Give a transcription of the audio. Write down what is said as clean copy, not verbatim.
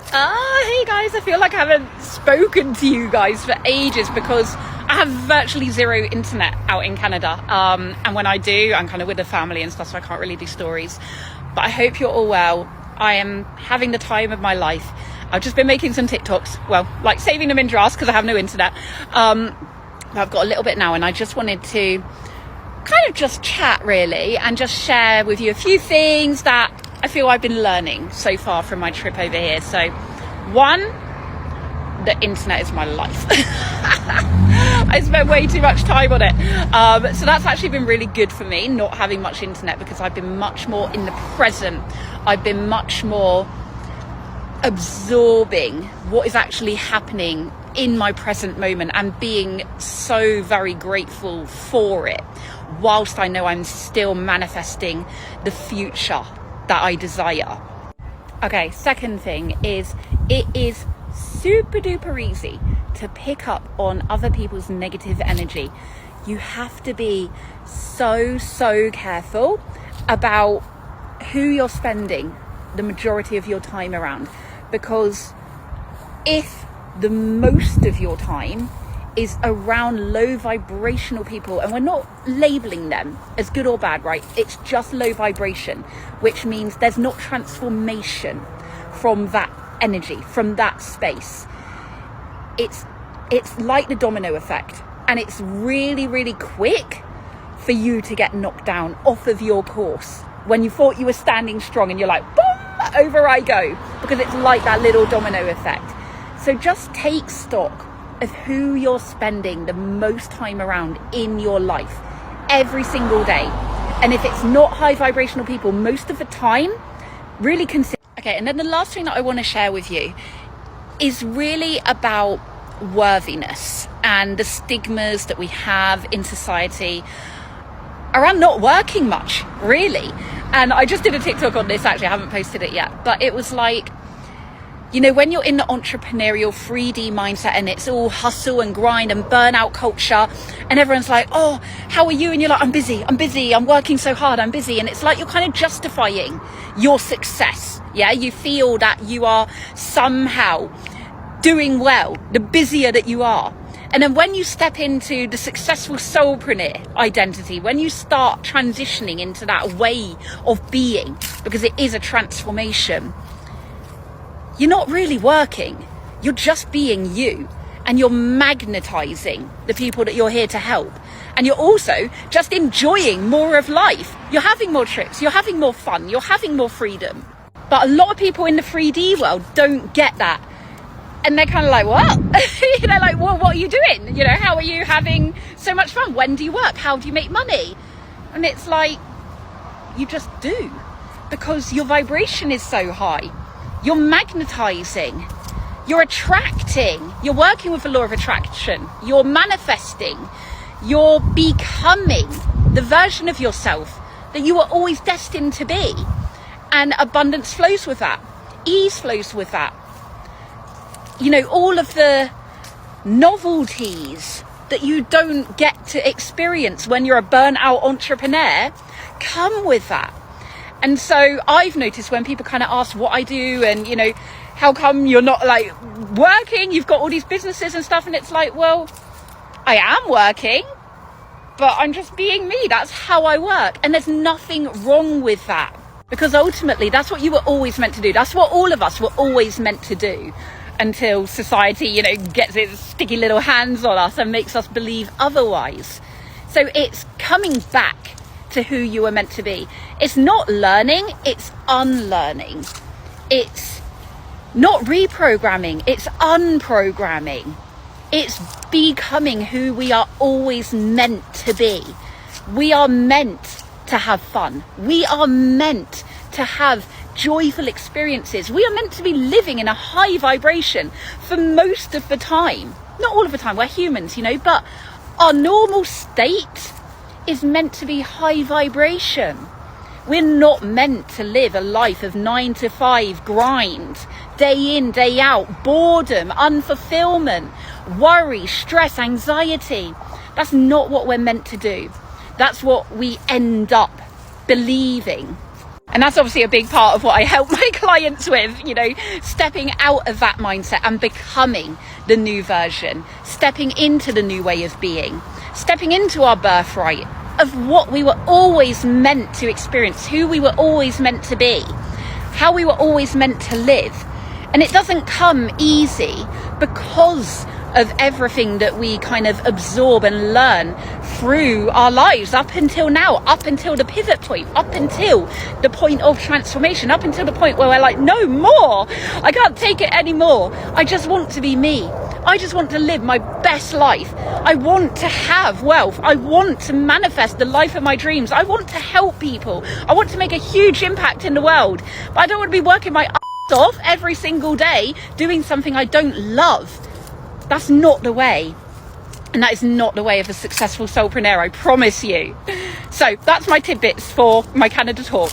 Hey guys, I feel like I haven't spoken to you guys for ages because I have virtually zero internet out in Canada. And when I do, I'm kind of with the family and stuff, so I can't really do stories. But I hope you're all well. I am having the time of my life. I've just been making some TikToks, well, like saving them in drafts because I have no internet. I've got a little bit now, and I just wanted to kind of just chat really and just share with you a few things that I feel I've been learning so far from my trip over here. So one, the internet is my life. I spend way too much time on it. So that's actually been really good for me, not having much internet, because I've been much more in the present. I've been much more absorbing what is actually happening in my present moment and being so very grateful for it, whilst I know I'm still manifesting the future that I desire. Okay, second thing is it is super duper easy to pick up on other people's negative energy. You have to be so careful about who you're spending the majority of your time around, because if the most of your time is around low vibrational people, and we're not labeling them as good or bad, right? It's just low vibration, which means there's not transformation from that energy, from that space. It's like the domino effect, and it's really quick for you to get knocked down off of your course when you thought you were standing strong, and you're like, boom, over I go, because it's like that little domino effect. So just take stock of who you're spending the most time around in your life every single day. And if it's not high vibrational people most of the time, really consider. Okay, and then the last thing that I want to share with you is really about worthiness and the stigmas that we have in society around not working much, really. And I just did a TikTok on this, actually, I haven't posted it yet, but it was like, you know, when you're in the entrepreneurial 3D mindset and it's all hustle and grind and burnout culture, and everyone's like, oh, how are you? And you're like, I'm busy, I'm working so hard, I'm busy. And it's like you're kind of justifying your success. Yeah, you feel that you are somehow doing well, the busier that you are. And then when you step into the successful soulpreneur identity, when you start transitioning into that way of being, because it is a transformation, you're not really working, you're just being you, and you're magnetizing the people that you're here to help. And you're also just enjoying more of life. You're having more trips, you're having more fun, you're having more freedom. But a lot of people in the 3D world don't get that. And they're kind of like, what? You know, like, well, what are you doing? You know, how are you having so much fun? When do you work? How do you make money? And it's like, you just do, because your vibration is so high. You're magnetizing, you're attracting, you're working with the law of attraction, you're manifesting, you're becoming the version of yourself that you were always destined to be. And abundance flows with that, ease flows with that. You know, all of the novelties that you don't get to experience when you're a burnt-out entrepreneur come with that. And so I've noticed when people kind of ask what I do and, you know, how come you're not like working, you've got all these businesses and stuff, and it's like, well, I am working, but I'm just being me. That's how I work. And there's nothing wrong with that, because ultimately that's what you were always meant to do. That's what all of us were always meant to do, until society, you know, gets its sticky little hands on us and makes us believe otherwise. So it's coming back to who you were meant to be. It's not learning, it's unlearning. It's not reprogramming, it's unprogramming. It's becoming who we are always meant to be. We are meant to have fun. We are meant to have joyful experiences. We are meant to be living in a high vibration for most of the time. Not all of the time, we're humans, you know, but our normal state is meant to be high vibration. We're not meant to live a life of 9 to 5 grind, day in, day out, boredom, unfulfillment, worry, stress, anxiety. That's not what we're meant to do. That's what we end up believing. And that's obviously a big part of what I help my clients with, you know, stepping out of that mindset and becoming the new version, stepping into the new way of being, stepping into our birthright of what we were always meant to experience, who we were always meant to be, how we were always meant to live. And it doesn't come easy because of everything that we kind of absorb and learn through our lives up until now, up until the pivot point, up until the point of transformation, up until the point where we're like, no more, I can't take it anymore. I just want to be me. I just want to live my best life. I want to have wealth. I want to manifest the life of my dreams. I want to help people. I want to make a huge impact in the world. But I don't want to be working my ass off every single day doing something I don't love. That's not the way. And that is not the way of a successful soulpreneur, I promise you. So that's my tidbits for my Canada talk.